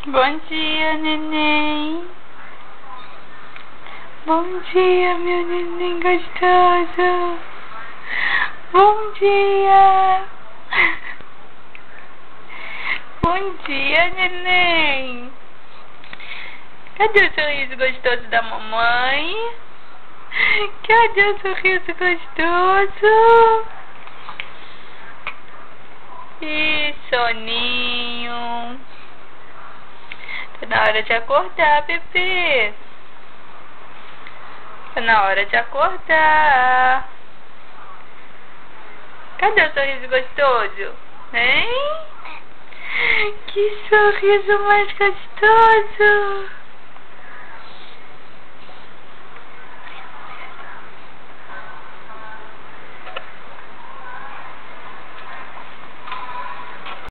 Bom dia, neném. Bom dia, meu neném gostoso. Bom dia. Bom dia, neném. Cadê o sorriso gostoso da mamãe? Cadê o sorriso gostoso? Ih, soninho. Tá na hora de acordar, bebê. Tá na hora de acordar. Cadê o sorriso gostoso? Hein? Que sorriso mais gostoso.